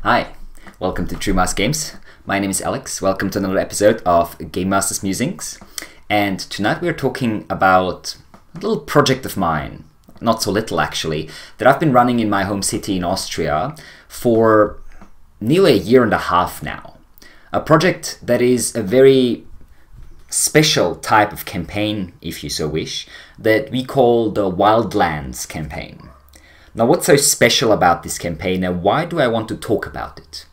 Hi, welcome to True Mouse Games. My name is Alex. Welcome to another episode of Gamemasters Musings. And tonight we are talking about a little project of mine, not so little actually, that I've been running in my home city in Austria for nearly a year and a half now. A project that is a very special type of campaign, if you so wish, that we call the Wildlands campaign. Now, what's so special about this campaign and why do I want to talk about it?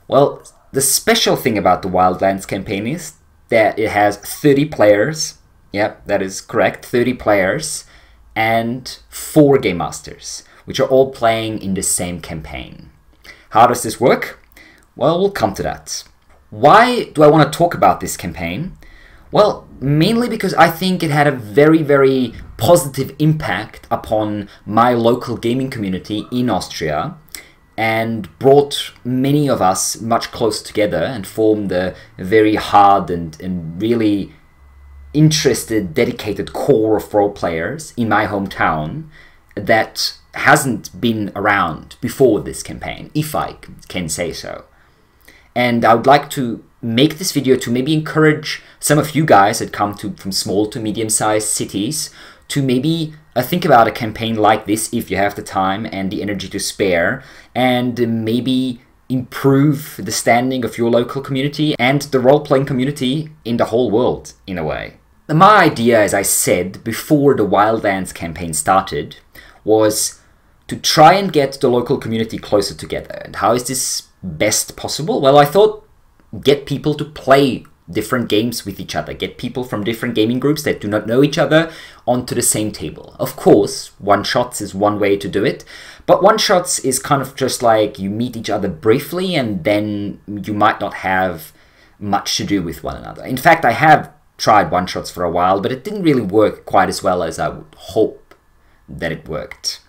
Well, the special thing about the Wildlands campaign is that it has 30 players. Yep, that is correct, 30 players and 4 Game Masters, which are all playing in the same campaign. How does this work? Well, we'll come to that. Why do I want to talk about this campaign? Well, mainly because I think it had a very positive impact upon my local gaming community in Austria and brought many of us much closer together and formed a very hard and really interested, dedicated core of role players in my hometown that hasn't been around before this campaign, if I can say so. And I would like to make this video to maybe encourage some of you guys that come from small to medium-sized cities to maybe think about a campaign like this if you have the time and the energy to spare, and maybe improve the standing of your local community and the role-playing community in the whole world, in a way. My idea, as I said before the Wildlands campaign started, was to try and get the local community closer together. And how is this best possible? Well, I thought get people to play different games with each other, get people from different gaming groups that do not know each other onto the same table. Of course, one-shots is one way to do it, but one-shots is kind of just like you meet each other briefly and then you might not have much to do with one another. In fact, I have tried one-shots for a while, but it didn't really work quite as well as I would hope that it worked.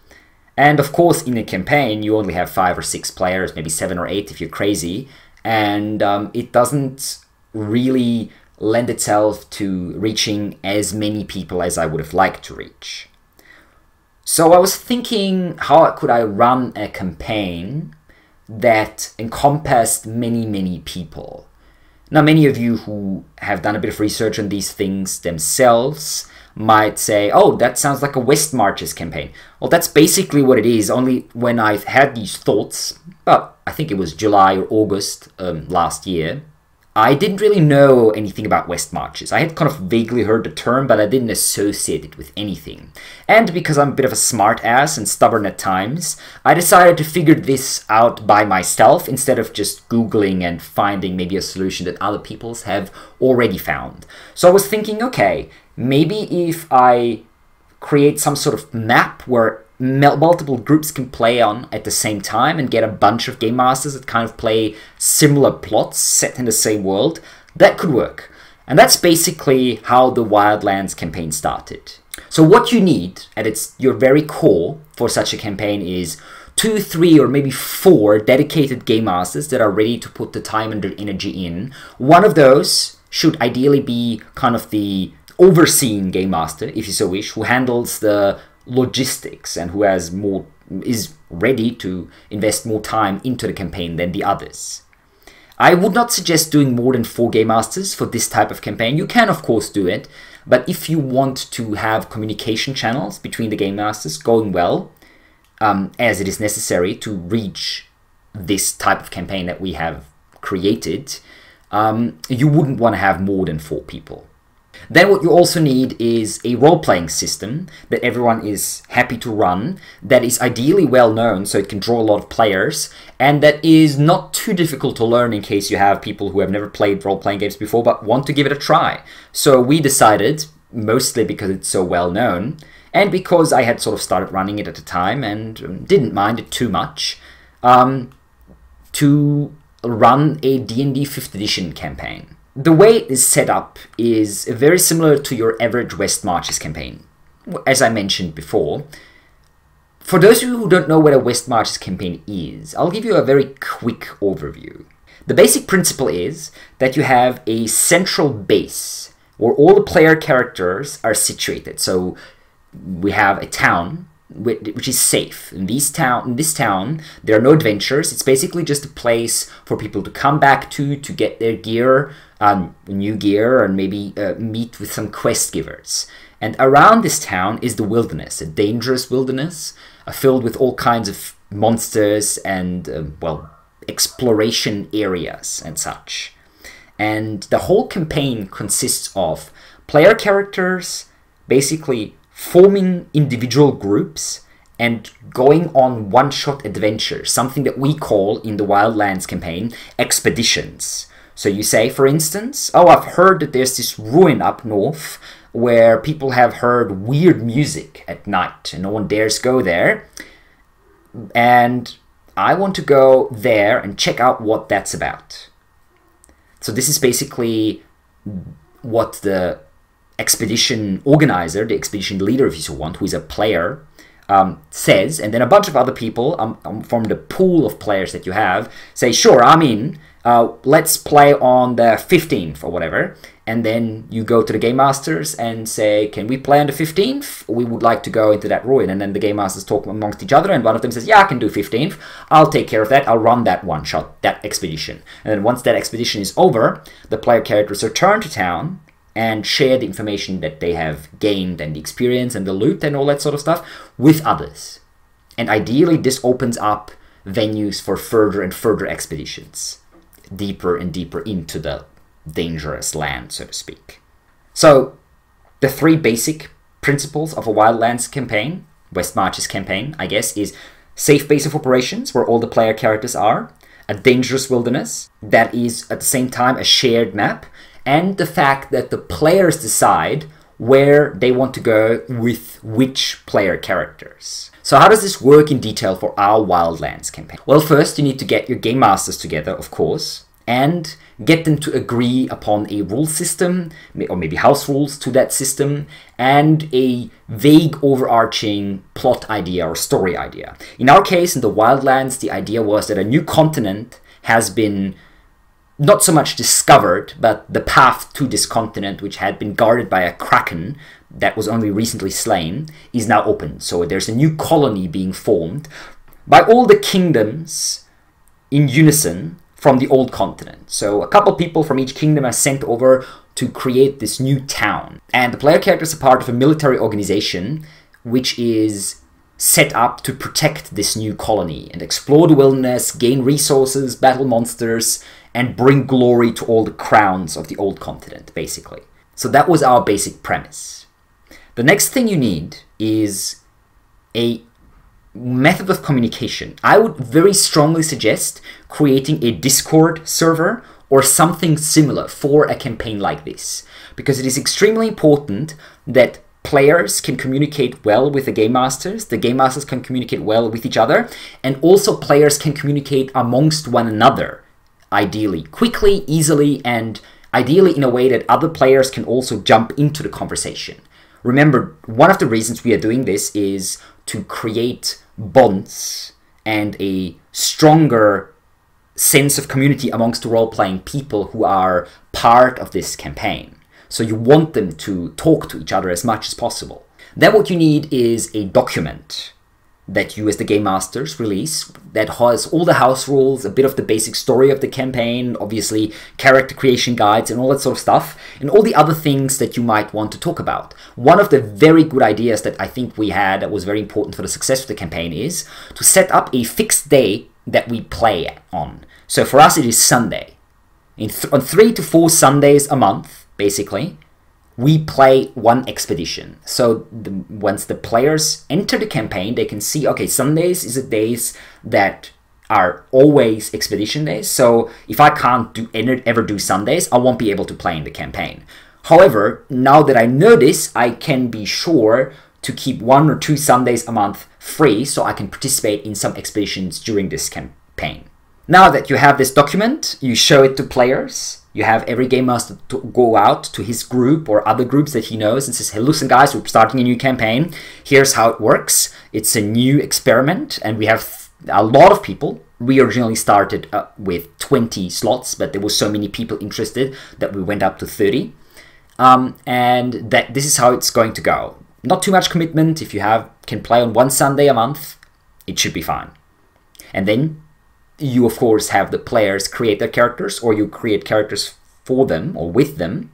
And of course, in a campaign, you only have 5 or 6 players, maybe 7 or 8 if you're crazy, and it doesn't really lend itself to reaching as many people as I would have liked to reach. So I was thinking, how could I run a campaign that encompassed many people? Now, many of you who have done a bit of research on these things themselves might say, oh, that sounds like a West Marches campaign. Well, that's basically what it is, only when I've had these thoughts, but I think it was July or August last year, I didn't really know anything about West Marches. I had kind of vaguely heard the term, but I didn't associate it with anything. And because I'm a bit of a smart ass and stubborn at times, I decided to figure this out by myself instead of just Googling and finding maybe a solution that other people have already found. So I was thinking, okay, maybe if I create some sort of map where multiple groups can play on at the same time and get a bunch of game masters that kind of play similar plots set in the same world, that could work. And that's basically how the Wildlands campaign started. So what you need at your very core for such a campaign is 2, 3, or maybe 4 dedicated game masters that are ready to put the time and the energy in. One of those should ideally be kind of the overseeing game master, if you so wish, who handles the logistics and who is ready to invest more time into the campaign than the others. I would not suggest doing more than 4 game masters for this type of campaign. You can of course do it, but if you want to have communication channels between the game masters going well, as it is necessary to reach this type of campaign that we have created, you wouldn't want to have more than 4 people. Then what you also need is a role-playing system that everyone is happy to run, that is ideally well known so it can draw a lot of players, and that is not too difficult to learn in case you have people who have never played role-playing games before but want to give it a try. So we decided, mostly because it's so well known, and because I had sort of started running it at the time and didn't mind it too much, to run a D&D 5th edition campaign. The way it is set up is very similar to your average West Marches campaign, as I mentioned before. For those of you who don't know what a West Marches campaign is, I'll give you a very quick overview. The basic principle is that you have a central base where all the player characters are situated. So we have a town which is safe. In this town, there are no adventures. It's basically just a place for people to come back to get their gear, new gear, and maybe meet with some quest givers. And around this town is the wilderness, a dangerous wilderness, filled with all kinds of monsters and, well, exploration areas and such. And the whole campaign consists of player characters basically forming individual groups and going on one-shot adventures, something that we call in the Wildlands campaign expeditions. So you say, for instance, oh, I've heard that there's this ruin up north where people have heard weird music at night and no one dares go there. And I want to go there and check out what that's about. So this is basically what the expedition organizer, the expedition leader, if you so want, who is a player, says, and then a bunch of other people from the pool of players that you have say, sure, I'm in, let's play on the 15th or whatever, and then you go to the Gamemasters and say, can we play on the 15th? We would like to go into that ruin. And then the Gamemasters talk amongst each other, and one of them says, yeah, I can do 15th, I'll take care of that, I'll run that one shot, that expedition. And then once that expedition is over, the player characters return to town and share the information that they have gained and the experience and the loot and all that sort of stuff with others. And ideally, this opens up venues for further and further expeditions, deeper and deeper into the dangerous land, so to speak. So, the three basic principles of a Wildlands campaign, West Marches campaign, I guess, is safe base of operations, where all the player characters are, a dangerous wilderness that is at the same time a shared map, and the fact that the players decide where they want to go with which player characters. So how does this work in detail for our Wildlands campaign? Well, first you need to get your Game Masters together, of course, and get them to agree upon a rule system, or maybe house rules to that system, and a vague overarching plot idea or story idea. In our case, in the Wildlands, the idea was that a new continent has been not so much discovered, but the path to this continent, which had been guarded by a kraken that was only recently slain, is now open. So there's a new colony being formed by all the kingdoms in unison from the old continent. So a couple people from each kingdom are sent over to create this new town. And the player characters are part of a military organization which is set up to protect this new colony and explore the wilderness, gain resources, battle monsters, and bring glory to all the crowns of the old continent, basically. So that was our basic premise. The next thing you need is a method of communication. I would very strongly suggest creating a Discord server or something similar for a campaign like this, because it is extremely important that players can communicate well with the Game Masters can communicate well with each other, and also players can communicate amongst one another, ideally, quickly, easily, and ideally in a way that other players can also jump into the conversation. Remember, one of the reasons we are doing this is to create bonds and a stronger sense of community amongst the role-playing people who are part of this campaign. So you want them to talk to each other as much as possible. Then what you need is a document that you as the Game Masters release that has all the house rules, a bit of the basic story of the campaign, obviously character creation guides and all that sort of stuff, and all the other things that you might want to talk about. One of the very good ideas that I think we had that was very important for the success of the campaign is to set up a fixed day that we play on. So for us it is Sunday. On 3 to 4 Sundays a month, basically, we play one expedition. So once the players enter the campaign, they can see, okay, Sundays is the days that are always expedition days. So if I can't ever do Sundays, I won't be able to play in the campaign. However, now that I know this, I can be sure to keep 1 or 2 Sundays a month free so I can participate in some expeditions during this campaign. Now that you have this document, you show it to players. You have every Game Master to go out to his group or other groups that he knows and says, hey, listen guys, we're starting a new campaign. Here's how it works. It's a new experiment and we have a lot of people. We originally started with 20 slots, but there were so many people interested that we went up to 30. And that this is how it's going to go. Not too much commitment. If you have can play on one Sunday a month, it should be fine. And then you, of course, have the players create their characters, or you create characters for them or with them,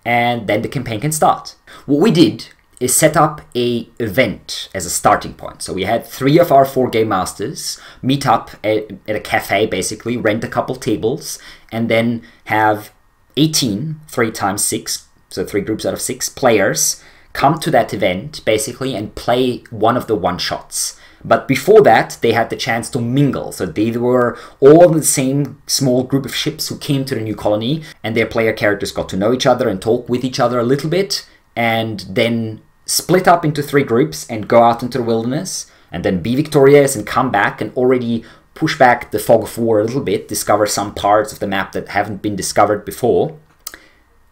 and then the campaign can start. What we did is set up an event as a starting point. So we had 3 of our 4 Game Masters meet up at a cafe, basically, rent a couple tables, and then have 18, 3 times 6, so 3 groups out of 6 players, come to that event, basically, and play one of the one-shots. But before that, they had the chance to mingle. So they were all in the same small group of ships who came to the new colony, and their player characters got to know each other and talk with each other a little bit, and then split up into 3 groups and go out into the wilderness, and then be victorious and come back and already push back the fog of war a little bit, discover some parts of the map that haven't been discovered before,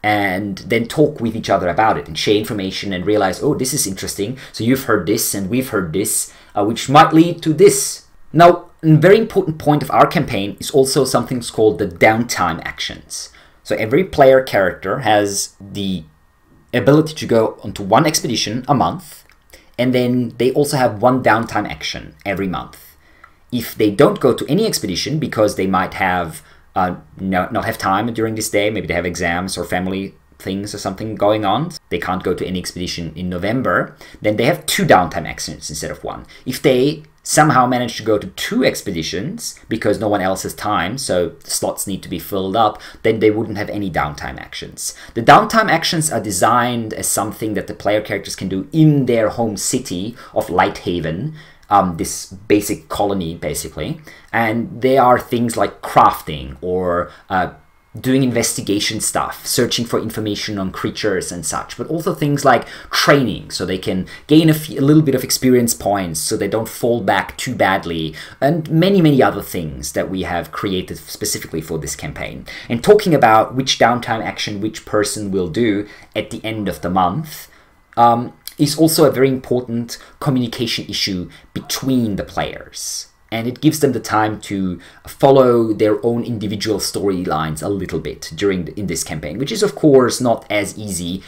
and then talk with each other about it and share information and realize, oh, this is interesting, so you've heard this and we've heard this, which might lead to this. Now, a very important point of our campaign is also something called the downtime actions. So every player character has the ability to go onto one expedition a month, and then they also have one downtime action every month. If they don't go to any expedition because they might have not have time during this day, maybe they have exams or family things or something going on, they can't go to any expedition in November, then they have 2 downtime actions instead of 1. If they somehow manage to go to 2 expeditions because no one else has time, so the slots need to be filled up, then they wouldn't have any downtime actions. The downtime actions are designed as something that the player characters can do in their home city of Lighthaven, this basic colony, basically. And they are things like crafting or doing investigation stuff, searching for information on creatures and such, but also things like training, so they can gain a little bit of experience points so they don't fall back too badly, and many, many other things that we have created specifically for this campaign. And talking about which downtime action which person will do at the end of the month is also a very important communication issue between the players. And it gives them the time to follow their own individual storylines a little bit in this campaign, which is of course not as easy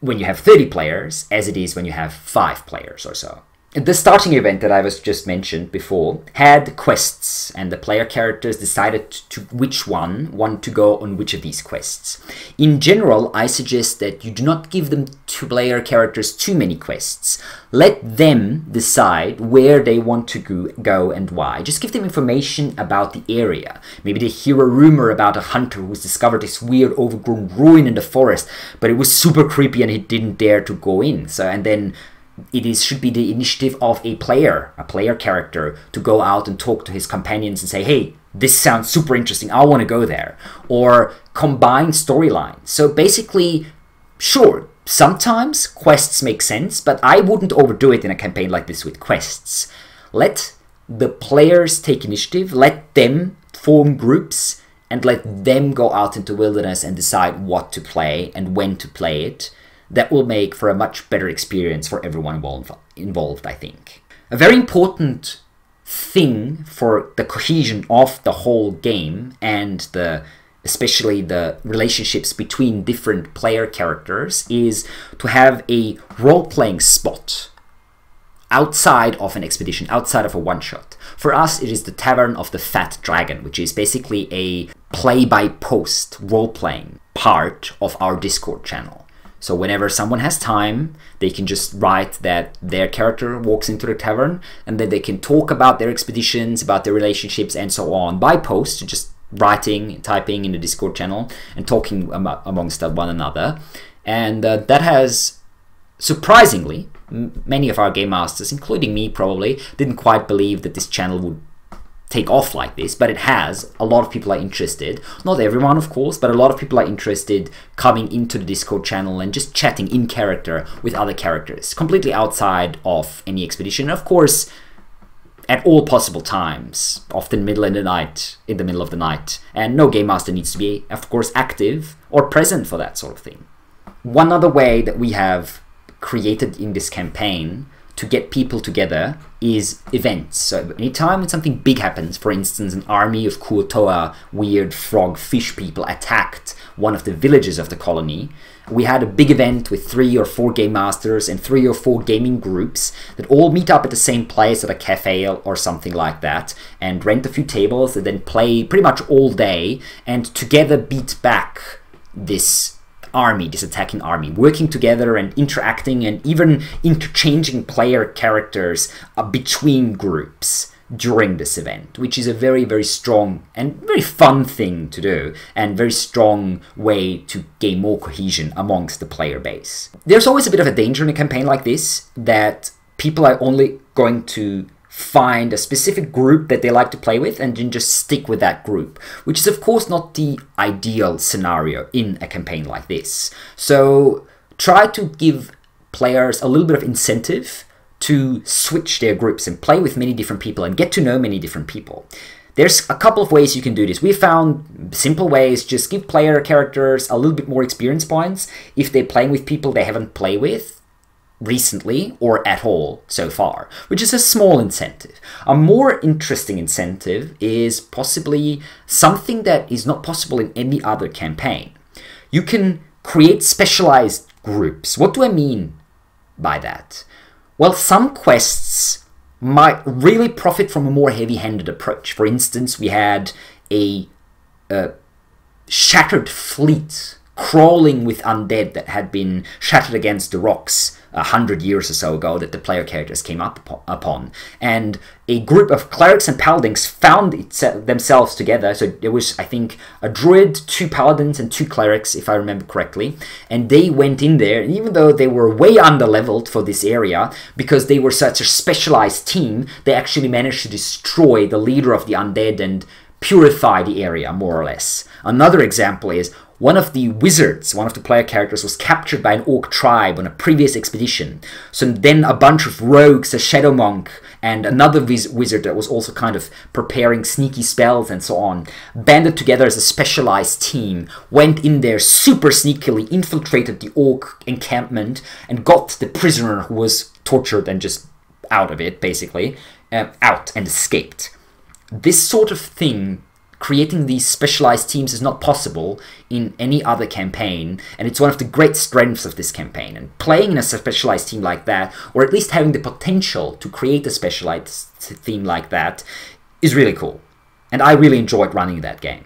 when you have 30 players as it is when you have 5 players or so. The starting event that I was just mentioned before had quests, and the player characters decided to which one want to go on which of these quests. In general, I suggest that you do not give them to player characters too many quests. Let them decide where they want to go and why. Just give them information about the area. Maybe they hear a rumor about a hunter who's discovered this weird overgrown ruin in the forest, but it was super creepy and he didn't dare to go in. And then should be the initiative of a player character to go out and talk to his companions and say, hey, this sounds super interesting, I want to go there. Or combine storylines. So basically, sure, sometimes quests make sense, but I wouldn't overdo it in a campaign like this with quests. Let the players take initiative, let them form groups, and let them go out into the wilderness and decide what to play and when to play it. That will make for a much better experience for everyone involved, I think. A very important thing for the cohesion of the whole game and especially the relationships between different player characters is to have a role-playing spot outside of an expedition, outside of a one-shot. For us, it is the Tavern of the Fat Dragon, which is basically a play-by-post role-playing part of our Discord channel. So whenever someone has time, they can just write that their character walks into the tavern, and then they can talk about their expeditions, about their relationships, and so on by post, just writing, typing in the Discord channel, and talking amongst one another. And that has, surprisingly, many of our Game Masters, including me probably, didn't quite believe that this channel would take off like this, but it has. A lot of people are interested. Not everyone, of course, but a lot of people are interested coming into the Discord channel and just chatting in character with other characters, completely outside of any expedition. Of course, at all possible times, often in the middle of the night. And no Game Master needs to be, of course, active or present for that sort of thing. One other way that we have created in this campaign to get people together is events. So anytime when something big happens, for instance, an army of Kuotoa weird frog fish people attacked one of the villages of the colony, we had a big event with 3 or 4 game masters and 3 or 4 gaming groups that all meet up at the same place at a cafe or something like that and rent a few tables and then play pretty much all day and together beat back this army, this attacking army, working together and interacting and even interchanging player characters between groups during this event, which is a very, very strong and very fun thing to do and very strong way to gain more cohesion amongst the player base. There's always a bit of a danger in a campaign like this that people are only going to find a specific group that they like to play with and then just stick with that group, which is of course not the ideal scenario in a campaign like this. So try to give players a little bit of incentive to switch their groups and play with many different people and get to know many different people. There's a couple of ways you can do this. We found simple ways. Just give player characters a little bit more experience points if they're playing with people they haven't played with recently or at all so far, which is a small incentive. A more interesting incentive is possibly something that is not possible in any other campaign. You can create specialized groups. What do I mean by that? Well, some quests might really profit from a more heavy-handed approach. For instance, we had a shattered fleet crawling with undead that had been shattered against the rocks 100 years or so ago that the player characters came upon. And a group of clerics and paladins found themselves together. So there was, I think, a druid, 2 paladins, and 2 clerics, if I remember correctly. And they went in there, and even though they were way under-leveled for this area, because they were such a specialized team, they actually managed to destroy the leader of the undead and purify the area, more or less. Another example is one of the wizards, one of the player characters, was captured by an orc tribe on a previous expedition. So then a bunch of rogues, a shadow monk, and another wizard that was also kind of preparing sneaky spells and so on, banded together as a specialized team, went in there super sneakily, infiltrated the orc encampment, and got the prisoner who was tortured and just out of it, basically, out and escaped. This sort of thing, creating these specialized teams, is not possible in any other campaign, and it's one of the great strengths of this campaign. And playing in a specialized team like that, or at least having the potential to create a specialized theme like that, is really cool. And I really enjoyed running that game.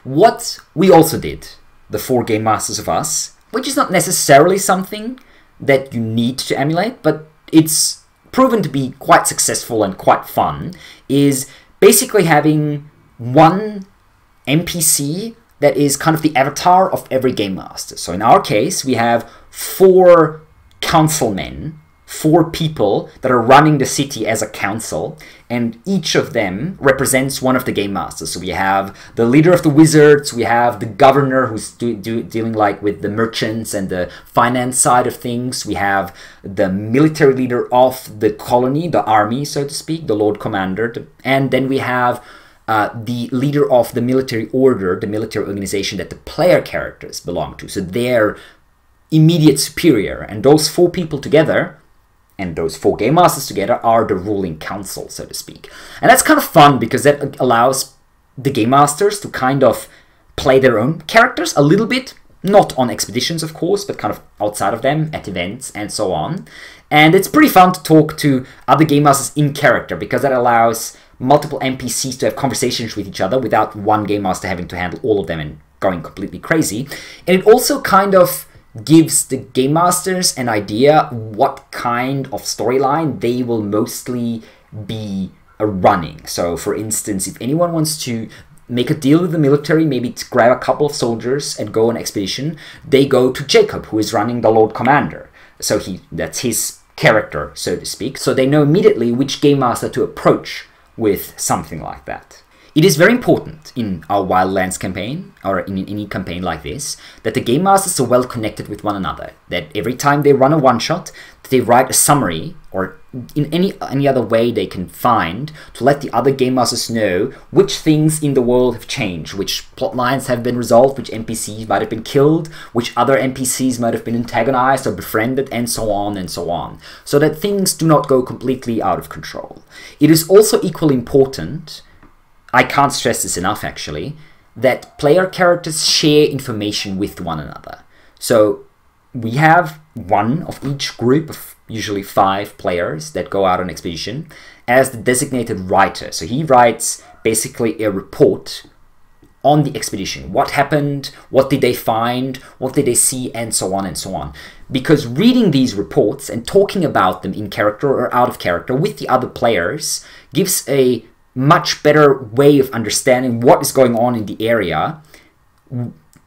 What we also did, the 4 Game Masters of us, which is not necessarily something that you need to emulate, but it's proven to be quite successful and quite fun, is basically having one NPC that is kind of the avatar of every Game Master. So in our case, we have 4 councilmen, 4 people that are running the city as a council, and each of them represents one of the Game Masters. So we have the leader of the wizards, we have the governor who's dealing like with the merchants and the finance side of things, we have the military leader of the colony, the army, so to speak, the Lord Commander, and then we have the leader of the military order, the military organization that the player characters belong to. So their immediate superior. And those 4 people together, and those 4 Game Masters together, are the ruling council, so to speak. And that's kind of fun because that allows the Game Masters to kind of play their own characters a little bit. Not on expeditions, of course, but kind of outside of them, at events and so on. And it's pretty fun to talk to other Game Masters in character because that allows multiple NPCs to have conversations with each other without one Game Master having to handle all of them and going completely crazy. And it also kind of gives the Game Masters an idea what kind of storyline they will mostly be running. So, for instance, if anyone wants to make a deal with the military, maybe to grab a couple of soldiers and go on an expedition, they go to Jacob, who is running the Lord Commander. So that's his character, so to speak. So they know immediately which Game Master to approach with something like that. It is very important in our Wildlands campaign, or in any campaign like this, that the Game Masters are well connected with one another. That every time they run a one-shot, they write a summary, or in any other way they can find to let the other game masters know which things in the world have changed, which plot lines have been resolved, which NPCs might have been killed, which other NPCs might have been antagonized or befriended, and so on, so that things do not go completely out of control. It is also equally important, I can't stress this enough actually, that player characters share information with one another. So we have one of each group of usually 5 players that go out on expedition as the designated writer. So he writes basically a report on the expedition. What happened? What did they find? What did they see? And so on. Because reading these reports and talking about them in character or out of character with the other players gives a much better way of understanding what is going on in the area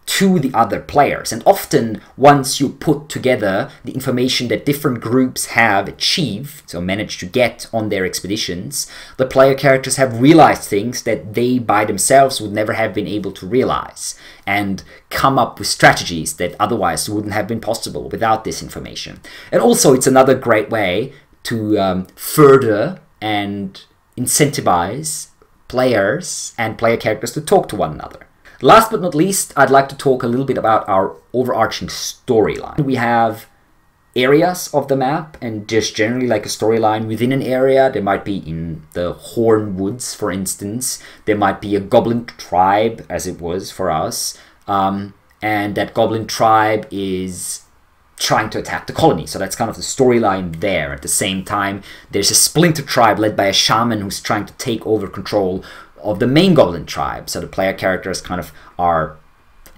to the other players. And often, once you put together the information that different groups have achieved, so managed to get on their expeditions, the player characters have realized things that they by themselves would never have been able to realize, and come up with strategies that otherwise wouldn't have been possible without this information. And also, it's another great way to further and incentivize players and player characters to talk to one another. Last but not least, I'd like to talk a little bit about our overarching storyline. We have areas of the map and just generally like a storyline within an area. There might be in the Horn Woods, for instance. There might be a goblin tribe, as it was for us. And that goblin tribe is trying to attack the colony. So that's kind of the storyline there. At the same time, there's a splinter tribe led by a shaman who's trying to take over control of the main goblin tribe. So the player characters kind of are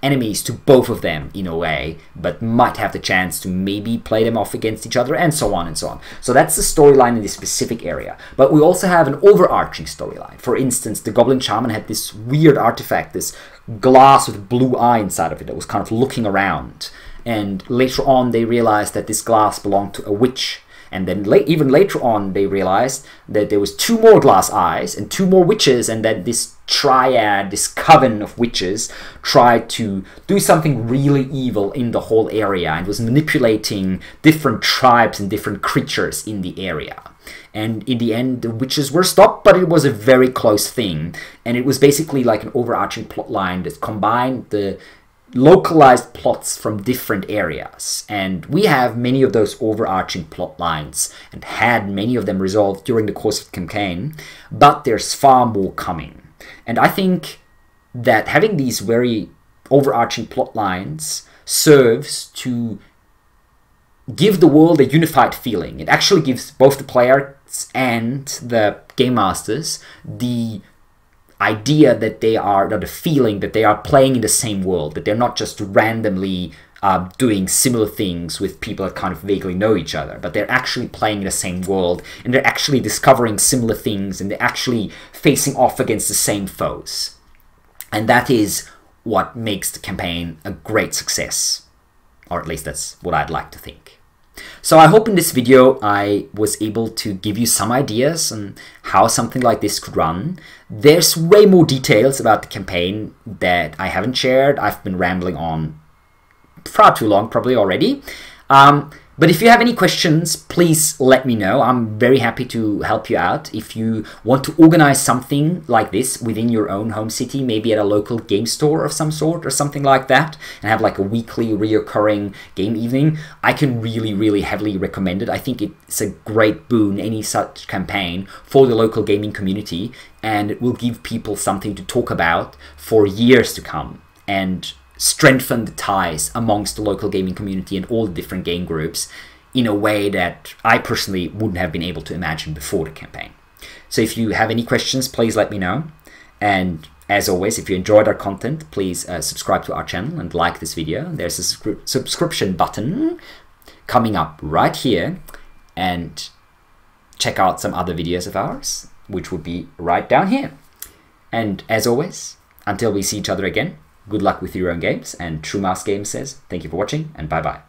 enemies to both of them in a way, but might have the chance to maybe play them off against each other, and so on. So that's the storyline in this specific area. But we also have an overarching storyline. For instance, the goblin shaman had this weird artifact, this glass with a blue eye inside of it that was kind of looking around. And later on they realized that this glass belonged to a witch. And then even later on, they realized that there was 2 more glass eyes and 2 more witches, and that this triad, this coven of witches, tried to do something really evil in the whole area and was manipulating different tribes and different creatures in the area. And in the end, the witches were stopped, but it was a very close thing. And it was basically like an overarching plot line that combined the localized plots from different areas, and we have many of those overarching plot lines and had many of them resolved during the course of the campaign, but there's far more coming. And I think that having these very overarching plot lines serves to give the world a unified feeling. It actually gives both the players and the game masters the idea that they are, or the feeling that they are playing in the same world, that they're not just randomly doing similar things with people that kind of vaguely know each other, but they're actually playing in the same world, and they're actually discovering similar things, and they're actually facing off against the same foes. And that is what makes the campaign a great success, or at least that's what I'd like to think. So I hope in this video I was able to give you some ideas on how something like this could run. There's way more details about the campaign that I haven't shared. I've been rambling on far too long probably already. But if you have any questions, please let me know. I'm very happy to help you out. If you want to organize something like this within your own home city, maybe at a local game store of some sort or something like that, and have like a weekly reoccurring game evening, I can really heavily recommend it. I think it's a great boon, any such campaign, for the local gaming community, and it will give people something to talk about for years to come, and strengthen the ties amongst the local gaming community and all the different game groups in a way that I personally wouldn't have been able to imagine before the campaign. So if you have any questions, please let me know. And as always, if you enjoyed our content, please subscribe to our channel and like this video. There's a subscription button coming up right here, and check out some other videos of ours, which would be right down here. And as always, until we see each other again, good luck with your own games, and True Mouse Games says thank you for watching, and bye-bye.